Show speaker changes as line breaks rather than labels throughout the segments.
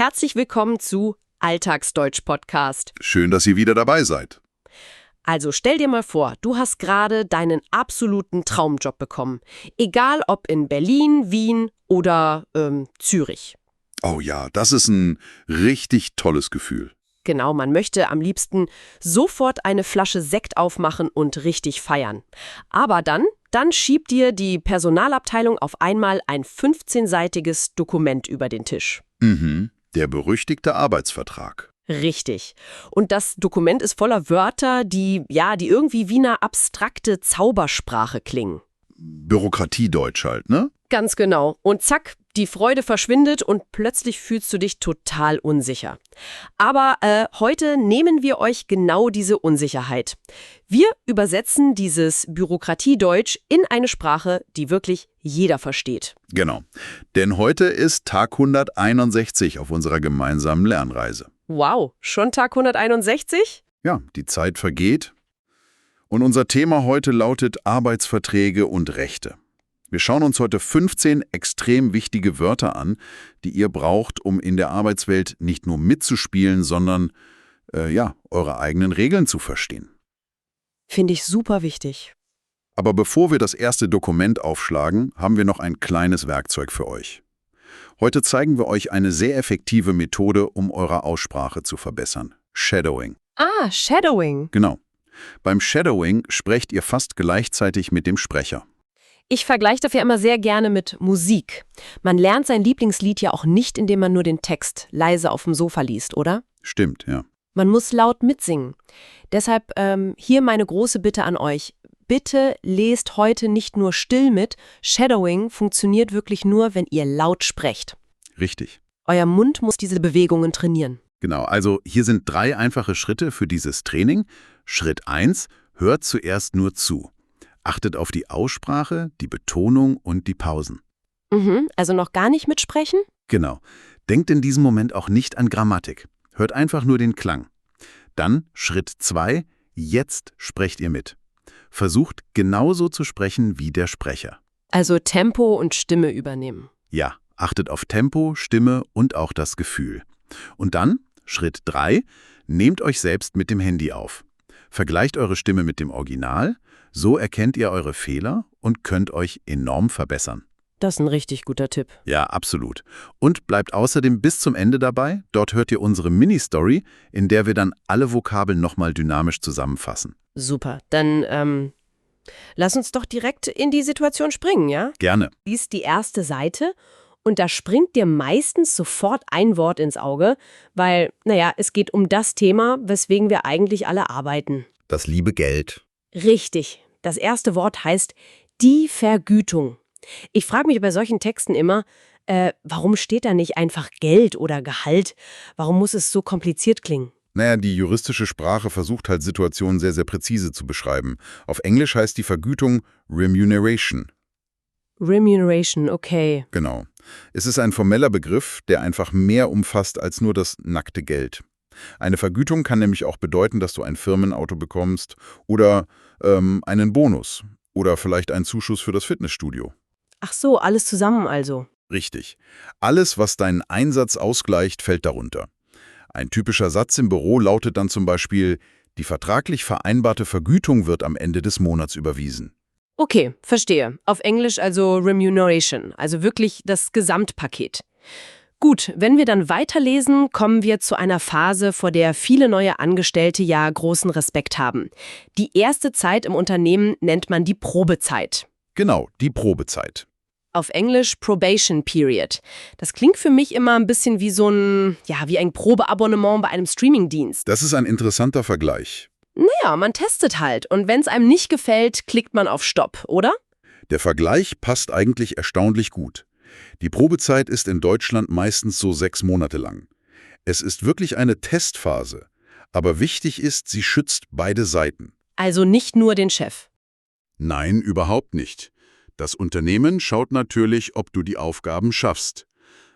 Herzlich willkommen zu Alltagsdeutsch-Podcast.
Schön, dass ihr wieder dabei seid.
Also stell dir mal vor, du hast gerade deinen absoluten Traumjob bekommen. Egal ob in Berlin, Wien oder Zürich.
Oh ja, das ist ein richtig tolles Gefühl.
Genau, man möchte am liebsten sofort eine Flasche Sekt aufmachen und richtig feiern. Aber dann schiebt dir die Personalabteilung auf einmal ein 15-seitiges Dokument über den Tisch.
Der berüchtigte Arbeitsvertrag.
Richtig. Und das Dokument ist voller Wörter, die irgendwie wie eine abstrakte Zaubersprache klingen.
Bürokratiedeutsch halt, ne?
Ganz genau. Und zack, die Freude verschwindet und plötzlich fühlst du dich total unsicher. Aber heute nehmen wir euch genau diese Unsicherheit. Wir übersetzen dieses Bürokratiedeutsch in eine Sprache, die wirklich jeder versteht.
Genau. Denn heute ist Tag 161 auf unserer gemeinsamen Lernreise.
Wow, schon Tag 161?
Ja, die Zeit vergeht. Und unser Thema heute lautet Arbeitsverträge und Rechte. Wir schauen uns heute 15 extrem wichtige Wörter an, die ihr braucht, um in der Arbeitswelt nicht nur mitzuspielen, sondern, eure eigenen Regeln zu verstehen.
Finde ich super wichtig.
Aber bevor wir das erste Dokument aufschlagen, haben wir noch ein kleines Werkzeug für euch. Heute zeigen wir euch eine sehr effektive Methode, um eure Aussprache zu verbessern. Shadowing.
Ah, Shadowing.
Genau. Beim Shadowing sprecht ihr fast gleichzeitig mit dem Sprecher.
Ich vergleiche dafür immer sehr gerne mit Musik. Man lernt sein Lieblingslied ja auch nicht, indem man nur den Text leise auf dem Sofa liest, oder?
Stimmt, ja.
Man muss laut mitsingen. Deshalb hier meine große Bitte an euch. Bitte lest heute nicht nur still mit. Shadowing funktioniert wirklich nur, wenn ihr laut sprecht.
Richtig.
Euer Mund muss diese Bewegungen trainieren.
Genau, also hier sind 3 einfache Schritte für dieses Training. Schritt 1, hört zuerst nur zu. Achtet auf die Aussprache, die Betonung und die Pausen.
Also noch gar nicht mitsprechen?
Genau. Denkt in diesem Moment auch nicht an Grammatik. Hört einfach nur den Klang. Dann Schritt 2, jetzt sprecht ihr mit. Versucht genauso zu sprechen wie der Sprecher.
Also Tempo und Stimme übernehmen.
Ja, achtet auf Tempo, Stimme und auch das Gefühl. Und dann, Schritt 3, nehmt euch selbst mit dem Handy auf. Vergleicht eure Stimme mit dem Original, so erkennt ihr eure Fehler und könnt euch enorm verbessern.
Das ist ein richtig guter Tipp.
Ja, absolut. Und bleibt außerdem bis zum Ende dabei. Dort hört ihr unsere Mini-Story, in der wir dann alle Vokabeln nochmal dynamisch zusammenfassen.
Super, dann lass uns doch direkt in die Situation springen, ja?
Gerne.
Lies die erste Seite und da springt dir meistens sofort ein Wort ins Auge, weil, es geht um das Thema, weswegen wir eigentlich alle arbeiten.
Das liebe Geld.
Richtig. Das erste Wort heißt die Vergütung. Ich frage mich bei solchen Texten immer, warum steht da nicht einfach Geld oder Gehalt? Warum muss es so kompliziert klingen?
Naja, die juristische Sprache versucht halt Situationen sehr, sehr präzise zu beschreiben. Auf Englisch heißt die Vergütung Remuneration.
Remuneration, okay.
Genau. Es ist ein formeller Begriff, der einfach mehr umfasst als nur das nackte Geld. Eine Vergütung kann nämlich auch bedeuten, dass du ein Firmenauto bekommst oder einen Bonus oder vielleicht einen Zuschuss für das Fitnessstudio.
Ach so, alles zusammen also.
Richtig. Alles, was deinen Einsatz ausgleicht, fällt darunter. Ein typischer Satz im Büro lautet dann zum Beispiel, die vertraglich vereinbarte Vergütung wird am Ende des Monats überwiesen.
Okay, verstehe. Auf Englisch also Remuneration, also wirklich das Gesamtpaket. Gut, wenn wir dann weiterlesen, kommen wir zu einer Phase, vor der viele neue Angestellte ja großen Respekt haben. Die erste Zeit im Unternehmen nennt man die Probezeit.
Genau, die Probezeit.
Auf Englisch Probation Period. Das klingt für mich immer ein bisschen wie wie ein Probeabonnement bei einem Streamingdienst.
Das ist ein interessanter Vergleich.
Naja, man testet halt und wenn es einem nicht gefällt, klickt man auf Stopp, oder?
Der Vergleich passt eigentlich erstaunlich gut. Die Probezeit ist in Deutschland meistens so 6 Monate lang. Es ist wirklich eine Testphase. Aber wichtig ist, sie schützt beide Seiten.
Also nicht nur den Chef.
Nein, überhaupt nicht. Das Unternehmen schaut natürlich, ob du die Aufgaben schaffst.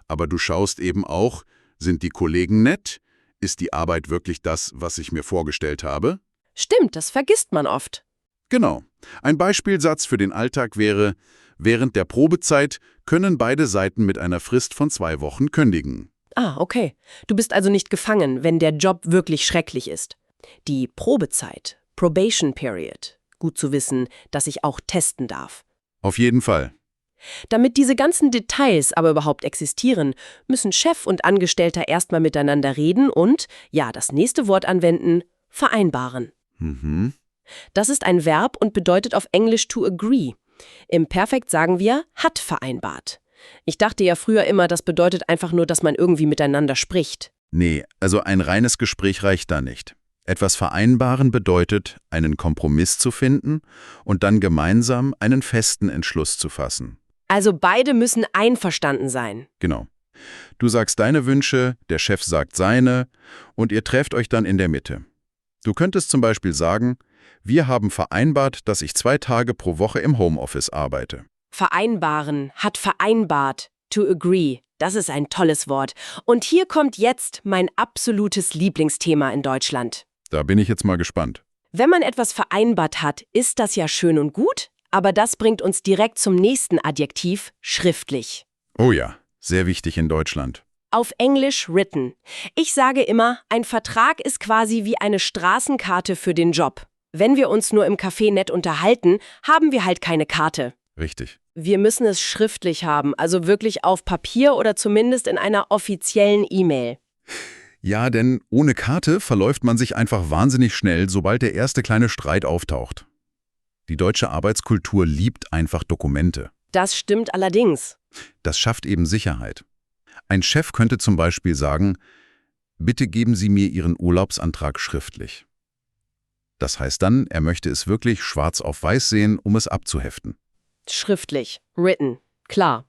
Aber du schaust eben auch, sind die Kollegen nett? Ist die Arbeit wirklich das, was ich mir vorgestellt habe?
Stimmt, das vergisst man oft.
Genau. Ein Beispielsatz für den Alltag wäre, während der Probezeit können beide Seiten mit einer Frist von 2 Wochen kündigen.
Ah, okay. Du bist also nicht gefangen, wenn der Job wirklich schrecklich ist. Die Probezeit, Probation Period. Gut zu wissen, dass ich auch testen darf.
Auf jeden Fall.
Damit diese ganzen Details aber überhaupt existieren, müssen Chef und Angestellter erstmal miteinander reden und, ja, das nächste Wort anwenden, vereinbaren.
Mhm.
Das ist ein Verb und bedeutet auf Englisch to agree. Im Perfekt sagen wir, hat vereinbart. Ich dachte ja früher immer, das bedeutet einfach nur, dass man irgendwie miteinander spricht.
Nee, also ein reines Gespräch reicht da nicht. Etwas vereinbaren bedeutet, einen Kompromiss zu finden und dann gemeinsam einen festen Entschluss zu fassen.
Also beide müssen einverstanden sein.
Genau. Du sagst deine Wünsche, der Chef sagt seine und ihr trefft euch dann in der Mitte. Du könntest zum Beispiel sagen, wir haben vereinbart, dass ich 2 Tage pro Woche im Homeoffice arbeite.
Vereinbaren, hat vereinbart, to agree. Das ist ein tolles Wort. Und hier kommt jetzt mein absolutes Lieblingsthema in Deutschland.
Da bin ich jetzt mal gespannt.
Wenn man etwas vereinbart hat, ist das ja schön und gut, aber das bringt uns direkt zum nächsten Adjektiv, schriftlich.
Oh ja, sehr wichtig in Deutschland.
Auf Englisch written. Ich sage immer, ein Vertrag ist quasi wie eine Straßenkarte für den Job. Wenn wir uns nur im Café nett unterhalten, haben wir halt keine Karte.
Richtig.
Wir müssen es schriftlich haben, also wirklich auf Papier oder zumindest in einer offiziellen E-Mail.
Ja, denn ohne Karte verläuft man sich einfach wahnsinnig schnell, sobald der erste kleine Streit auftaucht. Die deutsche Arbeitskultur liebt einfach Dokumente.
Das stimmt allerdings.
Das schafft eben Sicherheit. Ein Chef könnte zum Beispiel sagen, bitte geben Sie mir Ihren Urlaubsantrag schriftlich. Das heißt dann, er möchte es wirklich schwarz auf weiß sehen, um es abzuheften.
Schriftlich, written, klar.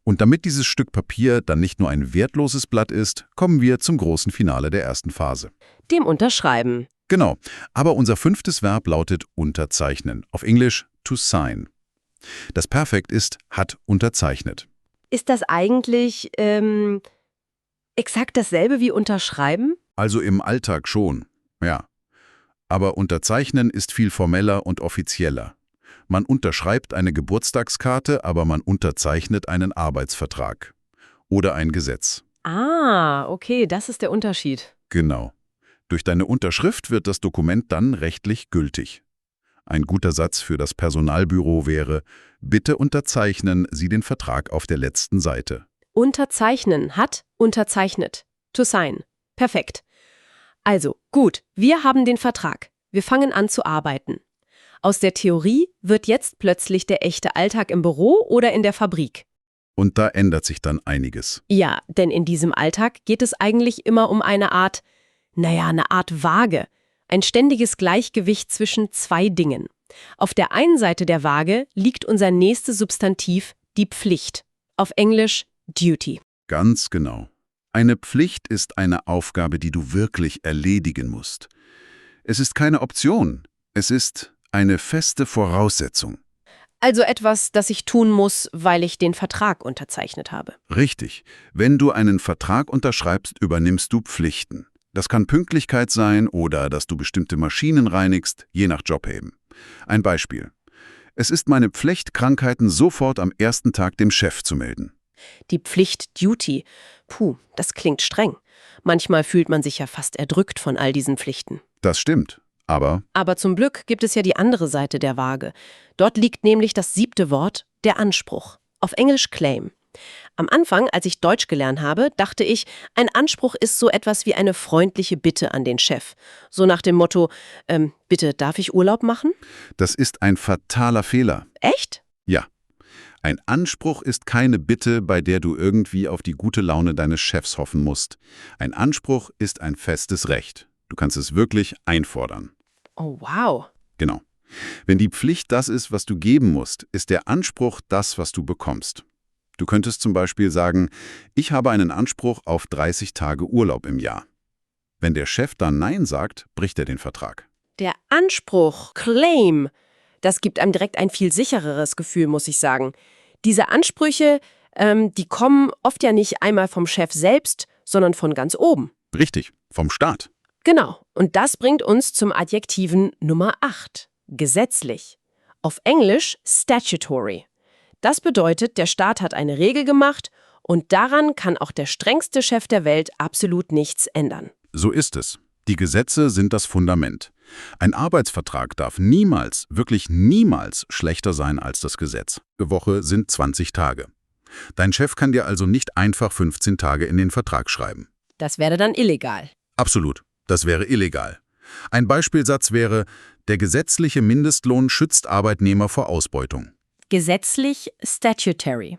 Und damit dieses Stück Papier dann nicht nur ein wertloses Blatt ist, kommen wir zum großen Finale der ersten Phase.
Dem Unterschreiben.
Genau, aber unser 5. Verb lautet unterzeichnen, auf Englisch to sign. Das Perfekt ist hat unterzeichnet.
Ist das eigentlich exakt dasselbe wie unterschreiben?
Also im Alltag schon, ja. Aber unterzeichnen ist viel formeller und offizieller. Man unterschreibt eine Geburtstagskarte, aber man unterzeichnet einen Arbeitsvertrag. Oder ein Gesetz.
Ah, okay, das ist der Unterschied.
Genau. Durch deine Unterschrift wird das Dokument dann rechtlich gültig. Ein guter Satz für das Personalbüro wäre, bitte unterzeichnen Sie den Vertrag auf der letzten Seite.
Unterzeichnen, hat unterzeichnet. To sign. Perfekt. Also, gut, wir haben den Vertrag. Wir fangen an zu arbeiten. Aus der Theorie wird jetzt plötzlich der echte Alltag im Büro oder in der Fabrik.
Und da ändert sich dann einiges.
Ja, denn in diesem Alltag geht es eigentlich immer um eine Art Waage. Ein ständiges Gleichgewicht zwischen 2 Dingen. Auf der einen Seite der Waage liegt unser nächstes Substantiv, die Pflicht. Auf Englisch Duty.
Ganz genau. Eine Pflicht ist eine Aufgabe, die du wirklich erledigen musst. Es ist keine Option. Es ist eine feste Voraussetzung.
Also etwas, das ich tun muss, weil ich den Vertrag unterzeichnet habe.
Richtig. Wenn du einen Vertrag unterschreibst, übernimmst du Pflichten. Das kann Pünktlichkeit sein oder dass du bestimmte Maschinen reinigst, je nach Job eben. Ein Beispiel. Es ist meine Pflicht, Krankheiten sofort am ersten Tag dem Chef zu melden.
Die Pflicht Duty. Puh, das klingt streng. Manchmal fühlt man sich ja fast erdrückt von all diesen Pflichten.
Das stimmt. Aber
zum Glück gibt es ja die andere Seite der Waage. Dort liegt nämlich das 7. Wort, der Anspruch. Auf Englisch Claim. Am Anfang, als ich Deutsch gelernt habe, dachte ich, ein Anspruch ist so etwas wie eine freundliche Bitte an den Chef. So nach dem Motto, bitte, darf ich Urlaub machen?
das ist ein fataler Fehler.
Echt?
Ja. Ein Anspruch ist keine Bitte, bei der du irgendwie auf die gute Laune deines Chefs hoffen musst. Ein Anspruch ist ein festes Recht. Du kannst es wirklich einfordern.
Oh, wow.
Genau. Wenn die Pflicht das ist, was du geben musst, ist der Anspruch das, was du bekommst. Du könntest zum Beispiel sagen, ich habe einen Anspruch auf 30 Tage Urlaub im Jahr. Wenn der Chef dann Nein sagt, bricht er den Vertrag.
Der Anspruch, Claim, das gibt einem direkt ein viel sichereres Gefühl, muss ich sagen. Diese Ansprüche, die kommen oft ja nicht einmal vom Chef selbst, sondern von ganz oben.
Richtig, vom Staat.
Genau, und das bringt uns zum Adjektiven Nummer 8, gesetzlich. Auf Englisch statutory. Das bedeutet, der Staat hat eine Regel gemacht Und daran kann auch der strengste Chef der Welt absolut nichts ändern.
So ist es. Die Gesetze sind das Fundament. Ein Arbeitsvertrag darf niemals, wirklich niemals schlechter sein als das Gesetz. Die Woche sind 20 Tage. Dein Chef kann dir also nicht einfach 15 Tage in den Vertrag schreiben.
Das wäre dann illegal.
Absolut. Das wäre illegal. Ein Beispielsatz wäre, der gesetzliche Mindestlohn schützt Arbeitnehmer vor Ausbeutung.
Gesetzlich statutory.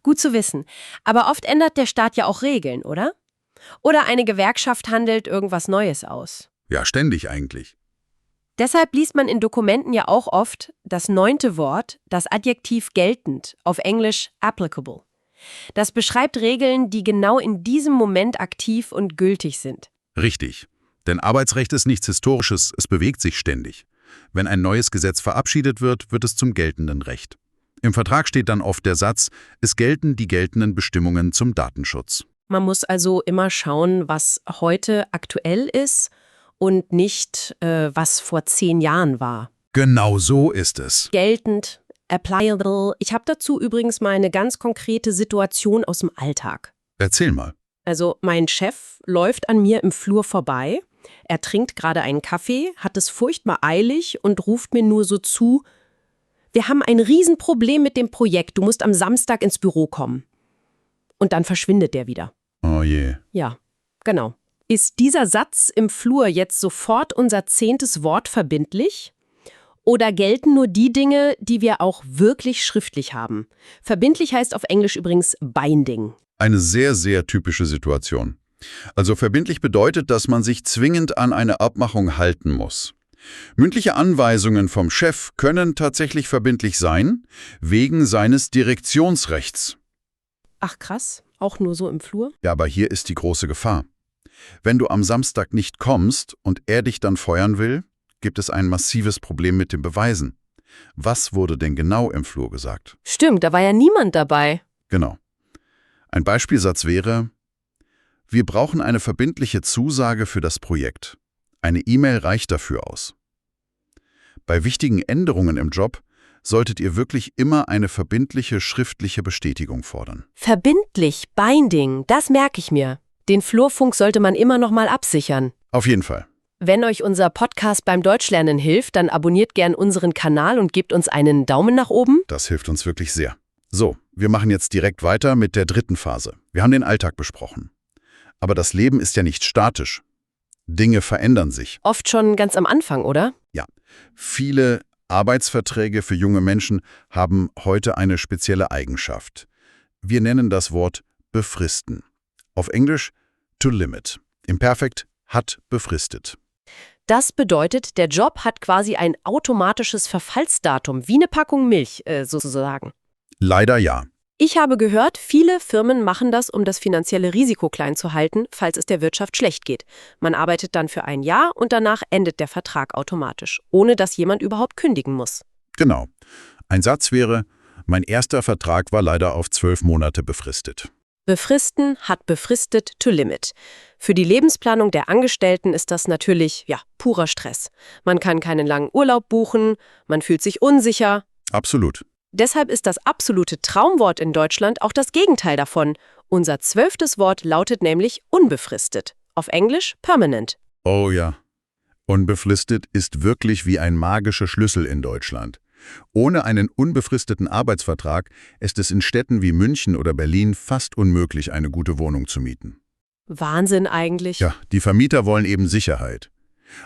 Gut zu wissen. Aber oft ändert der Staat ja auch Regeln, oder? Oder eine Gewerkschaft handelt irgendwas Neues aus.
Ja, ständig eigentlich.
Deshalb liest man in Dokumenten ja auch oft das 9. Wort, das Adjektiv geltend, auf Englisch applicable. Das beschreibt Regeln, die genau in diesem Moment aktiv und gültig sind.
Richtig. Denn Arbeitsrecht ist nichts Historisches, es bewegt sich ständig. Wenn ein neues Gesetz verabschiedet wird, wird es zum geltenden Recht. Im Vertrag steht dann oft der Satz, es gelten die geltenden Bestimmungen zum Datenschutz.
Man muss also immer schauen, was heute aktuell ist und nicht, was vor 10 Jahren war.
Genau so ist es.
Geltend, applicable. Ich habe dazu übrigens mal eine ganz konkrete Situation aus dem Alltag.
Erzähl mal.
Also mein Chef läuft an mir im Flur vorbei. Er trinkt gerade einen Kaffee, hat es furchtbar eilig und ruft mir nur so zu, wir haben ein Riesenproblem mit dem Projekt, du musst am Samstag ins Büro kommen. Und dann verschwindet der wieder.
Oh je.
Ja, genau. Ist dieser Satz im Flur jetzt sofort unser 10. Wort verbindlich? Oder gelten nur die Dinge, die wir auch wirklich schriftlich haben? Verbindlich heißt auf Englisch übrigens binding.
Eine sehr, sehr typische Situation. Also verbindlich bedeutet, dass man sich zwingend an eine Abmachung halten muss. Mündliche Anweisungen vom Chef können tatsächlich verbindlich sein, wegen seines Direktionsrechts.
Ach krass, auch nur so im Flur?
Ja, aber hier ist die große Gefahr. Wenn du am Samstag nicht kommst und er dich dann feuern will, gibt es ein massives Problem mit den Beweisen. Was wurde denn genau im Flur gesagt?
Stimmt, da war ja niemand dabei.
Genau. Ein Beispielsatz wäre, wir brauchen eine verbindliche Zusage für das Projekt. Eine E-Mail reicht dafür aus. Bei wichtigen Änderungen im Job solltet ihr wirklich immer eine verbindliche schriftliche Bestätigung fordern.
Verbindlich, binding, das merke ich mir. Den Flurfunk sollte man immer noch mal absichern.
Auf jeden Fall.
Wenn euch unser Podcast beim Deutschlernen hilft, dann abonniert gern unseren Kanal und gebt uns einen Daumen nach oben.
Das hilft uns wirklich sehr. So, wir machen jetzt direkt weiter mit der 3. Phase. Wir haben den Alltag besprochen. Aber das Leben ist ja nicht statisch. Dinge verändern sich.
Oft schon ganz am Anfang, oder?
Ja, viele Arbeitsverträge für junge Menschen haben heute eine spezielle Eigenschaft. Wir nennen das Wort befristen. Auf Englisch to limit. Im Perfekt hat befristet.
Das bedeutet, der Job hat quasi ein automatisches Verfallsdatum, wie eine Packung Milch sozusagen.
Leider ja.
Ich habe gehört, viele Firmen machen das, um das finanzielle Risiko klein zu halten, falls es der Wirtschaft schlecht geht. Man arbeitet dann für ein Jahr und danach endet der Vertrag automatisch, ohne dass jemand überhaupt kündigen muss.
Genau. Ein Satz wäre, mein erster Vertrag war leider auf 12 Monate befristet.
Befristen hat befristet to limit. Für die Lebensplanung der Angestellten ist das natürlich, purer Stress. Man kann keinen langen Urlaub buchen, man fühlt sich unsicher.
Absolut.
Deshalb ist das absolute Traumwort in Deutschland auch das Gegenteil davon. Unser 12. Wort lautet nämlich unbefristet. Auf Englisch permanent.
Oh ja. Unbefristet ist wirklich wie ein magischer Schlüssel in Deutschland. Ohne einen unbefristeten Arbeitsvertrag ist es in Städten wie München oder Berlin fast unmöglich, eine gute Wohnung zu mieten.
Wahnsinn eigentlich.
Ja, die Vermieter wollen eben Sicherheit.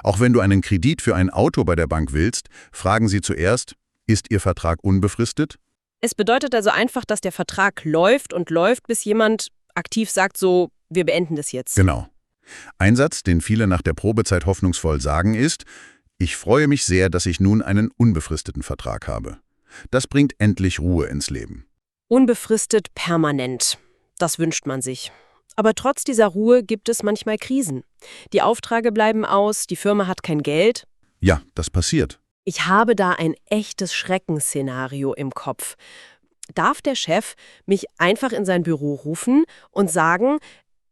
Auch wenn du einen Kredit für ein Auto bei der Bank willst, fragen sie zuerst, ist Ihr Vertrag unbefristet?
Es bedeutet also einfach, dass der Vertrag läuft und läuft, bis jemand aktiv sagt so, wir beenden das jetzt.
Genau. Ein Satz, den viele nach der Probezeit hoffnungsvoll sagen, ist, ich freue mich sehr, dass ich nun einen unbefristeten Vertrag habe. Das bringt endlich Ruhe ins Leben.
Unbefristet permanent. Das wünscht man sich. Aber trotz dieser Ruhe gibt es manchmal Krisen. Die Aufträge bleiben aus, die Firma hat kein Geld.
Ja, das passiert.
Ich habe da ein echtes Schreckensszenario im Kopf. Darf der Chef mich einfach in sein Büro rufen und sagen,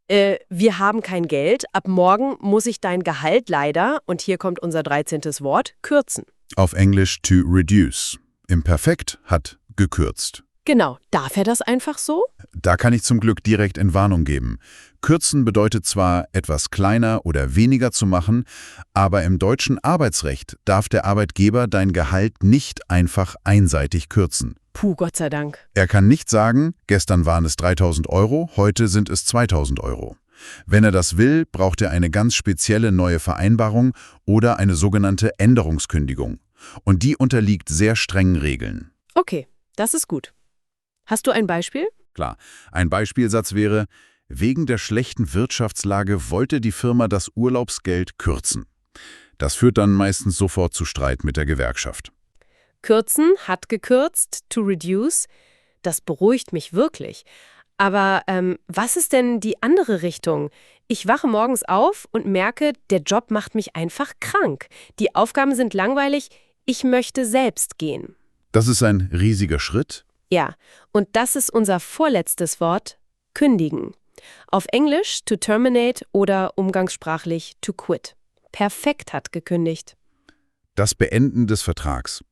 wir haben kein Geld, ab morgen muss ich dein Gehalt leider, und hier kommt unser 13. Wort, kürzen.
Auf Englisch to reduce. Im Perfekt hat gekürzt.
Genau, darf er das einfach so?
Da kann ich zum Glück direkt Entwarnung geben. Kürzen bedeutet zwar, etwas kleiner oder weniger zu machen, aber im deutschen Arbeitsrecht darf der Arbeitgeber dein Gehalt nicht einfach einseitig kürzen.
Puh, Gott sei Dank.
Er kann nicht sagen, gestern waren es 3.000 Euro, heute sind es 2.000 Euro. Wenn er das will, braucht er eine ganz spezielle neue Vereinbarung oder eine sogenannte Änderungskündigung. Und die unterliegt sehr strengen Regeln.
Okay, das ist gut. Hast du ein Beispiel?
Klar, ein Beispielsatz wäre, wegen der schlechten Wirtschaftslage wollte die Firma das Urlaubsgeld kürzen. Das führt dann meistens sofort zu Streit mit der Gewerkschaft.
Kürzen hat gekürzt, to reduce. Das beruhigt mich wirklich. Aber was ist denn die andere Richtung? Ich wache morgens auf und merke, der Job macht mich einfach krank. Die Aufgaben sind langweilig, ich möchte selbst gehen.
Das ist ein riesiger Schritt.
Ja, und das ist unser vorletztes Wort, kündigen. Auf Englisch to terminate oder umgangssprachlich to quit. Perfekt hat gekündigt.
Das Beenden des Vertrags.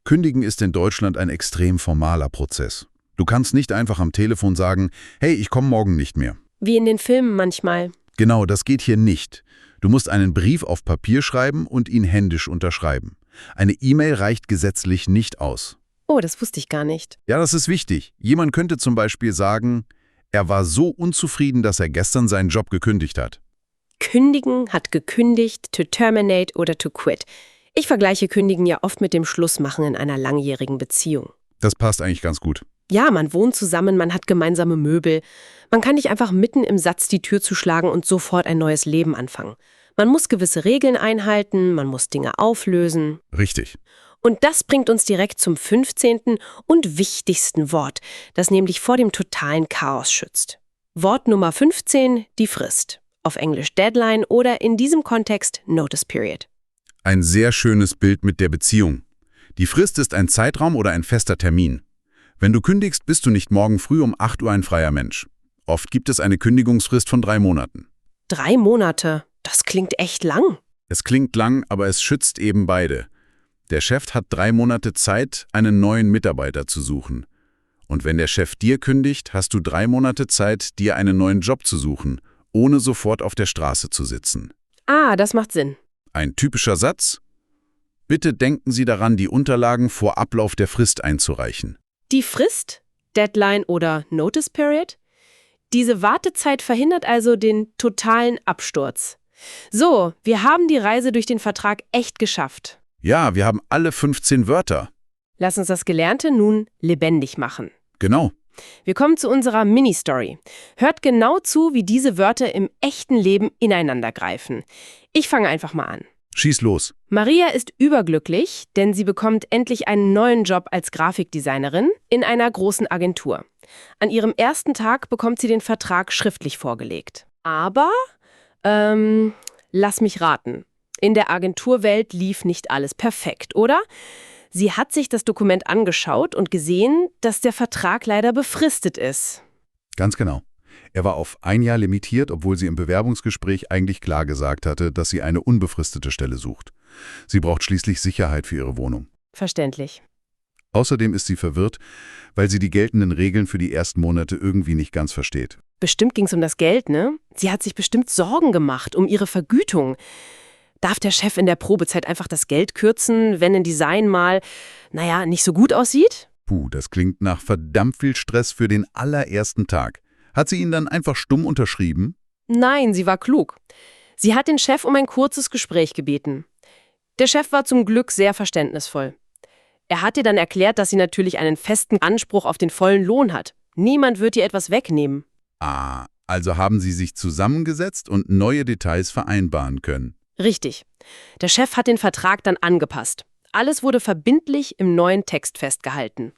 Kündigen ist in Deutschland ein extrem formaler Prozess. Du kannst nicht einfach am Telefon sagen, hey, ich komme morgen nicht mehr.
Wie in den Filmen manchmal.
Genau, das geht hier nicht. Du musst einen Brief auf Papier schreiben und ihn händisch unterschreiben. Eine E-Mail reicht gesetzlich nicht aus.
Oh, das wusste ich gar nicht.
Ja, das ist wichtig. Jemand könnte zum Beispiel sagen, er war so unzufrieden, dass er gestern seinen Job gekündigt hat.
Kündigen hat gekündigt, to terminate oder to quit. Ich vergleiche Kündigen ja oft mit dem Schlussmachen in einer langjährigen Beziehung.
Das passt eigentlich ganz gut.
Ja, man wohnt zusammen, man hat gemeinsame Möbel. Man kann nicht einfach mitten im Satz die Tür zuschlagen und sofort ein neues Leben anfangen. Man muss gewisse Regeln einhalten, man muss Dinge auflösen.
Richtig.
Und das bringt uns direkt zum 15. und wichtigsten Wort, das nämlich vor dem totalen Chaos schützt. Wort Nummer 15, die Frist. Auf Englisch Deadline oder in diesem Kontext Notice Period.
Ein sehr schönes Bild mit der Beziehung. Die Frist ist ein Zeitraum oder ein fester Termin. Wenn du kündigst, bist du nicht morgen früh um 8 Uhr ein freier Mensch. Oft gibt es eine Kündigungsfrist von 3 Monaten.
3 Monate? Das klingt echt lang.
Es klingt lang, aber es schützt eben beide. Der Chef hat 3 Monate Zeit, einen neuen Mitarbeiter zu suchen. Und wenn der Chef dir kündigt, hast du 3 Monate Zeit, dir einen neuen Job zu suchen, ohne sofort auf der Straße zu sitzen.
Ah, das macht Sinn.
Ein typischer Satz? Bitte denken Sie daran, die Unterlagen vor Ablauf der Frist einzureichen.
Die Frist, Deadline oder Notice Period? Diese Wartezeit verhindert also den totalen Absturz. So, wir haben die Reise durch den Vertrag echt geschafft.
Ja, wir haben alle 15 Wörter.
Lass uns das Gelernte nun lebendig machen.
Genau.
Wir kommen zu unserer Mini-Story. Hört genau zu, wie diese Wörter im echten Leben ineinander greifen. Ich fange einfach mal an.
Schieß los.
Maria ist überglücklich, denn sie bekommt endlich einen neuen Job als Grafikdesignerin in einer großen Agentur. An ihrem ersten Tag bekommt sie den Vertrag schriftlich vorgelegt. Aber, lass mich raten. In der Agenturwelt lief nicht alles perfekt, oder? Sie hat sich das Dokument angeschaut und gesehen, dass der Vertrag leider befristet ist.
Ganz genau. Er war auf 1 Jahr limitiert, obwohl sie im Bewerbungsgespräch eigentlich klar gesagt hatte, dass sie eine unbefristete Stelle sucht. Sie braucht schließlich Sicherheit für ihre Wohnung.
Verständlich.
Außerdem ist sie verwirrt, weil sie die geltenden Regeln für die ersten Monate irgendwie nicht ganz versteht.
Bestimmt ging es um das Geld, ne? Sie hat sich bestimmt Sorgen gemacht um ihre Vergütung. Darf der Chef in der Probezeit einfach das Geld kürzen, wenn ein Design mal, nicht so gut aussieht?
Puh, das klingt nach verdammt viel Stress für den allerersten Tag. Hat sie ihn dann einfach stumm unterschrieben?
Nein, sie war klug. Sie hat den Chef um ein kurzes Gespräch gebeten. Der Chef war zum Glück sehr verständnisvoll. Er hat ihr dann erklärt, dass sie natürlich einen festen Anspruch auf den vollen Lohn hat. Niemand wird ihr etwas wegnehmen.
Ah, also haben sie sich zusammengesetzt und neue Details vereinbaren können.
Richtig. Der Chef hat den Vertrag dann angepasst. Alles wurde verbindlich im neuen Text festgehalten.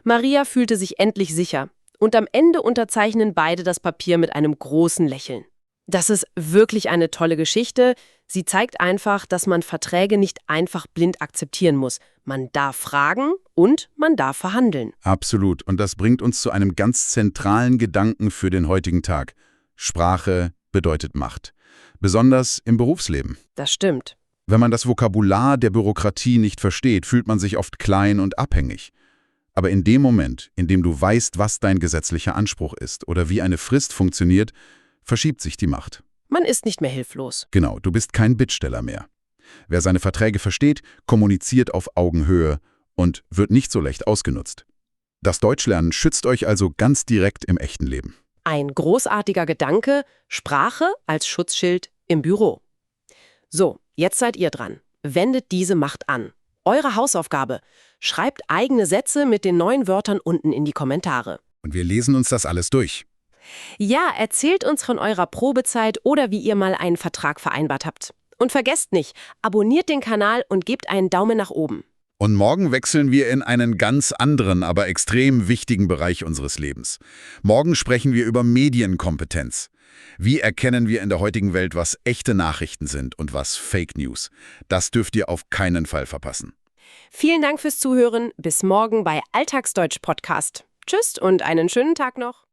Maria fühlte sich endlich sicher. Und am Ende unterzeichnen beide das Papier mit einem großen Lächeln. Das ist wirklich eine tolle Geschichte. Sie zeigt einfach, dass man Verträge nicht einfach blind akzeptieren muss. Man darf fragen und man darf verhandeln.
Absolut. Und das bringt uns zu einem ganz zentralen Gedanken für den heutigen Tag. Sprache bedeutet Macht. Besonders im Berufsleben.
Das stimmt.
Wenn man das Vokabular der Bürokratie nicht versteht, fühlt man sich oft klein und abhängig. Aber in dem Moment, in dem du weißt, was dein gesetzlicher Anspruch ist oder wie eine Frist funktioniert, verschiebt sich die Macht.
Man ist nicht mehr hilflos.
Genau, du bist kein Bittsteller mehr. Wer seine Verträge versteht, kommuniziert auf Augenhöhe und wird nicht so leicht ausgenutzt. Das Deutschlernen schützt euch also ganz direkt im echten Leben.
Ein großartiger Gedanke, Sprache als Schutzschild im Büro. So, jetzt seid ihr dran. Wendet diese Macht an. Eure Hausaufgabe. Schreibt eigene Sätze mit den neuen Wörtern unten in die Kommentare.
Und wir lesen uns das alles durch.
Ja, erzählt uns von eurer Probezeit oder wie ihr mal einen Vertrag vereinbart habt. Und vergesst nicht, abonniert den Kanal und gebt einen Daumen nach oben.
Und morgen wechseln wir in einen ganz anderen, aber extrem wichtigen Bereich unseres Lebens. Morgen sprechen wir über Medienkompetenz. Wie erkennen wir in der heutigen Welt, was echte Nachrichten sind und was Fake News? Das dürft ihr auf keinen Fall verpassen.
Vielen Dank fürs Zuhören. Bis morgen bei Alltagsdeutsch Podcast. Tschüss und einen schönen Tag noch.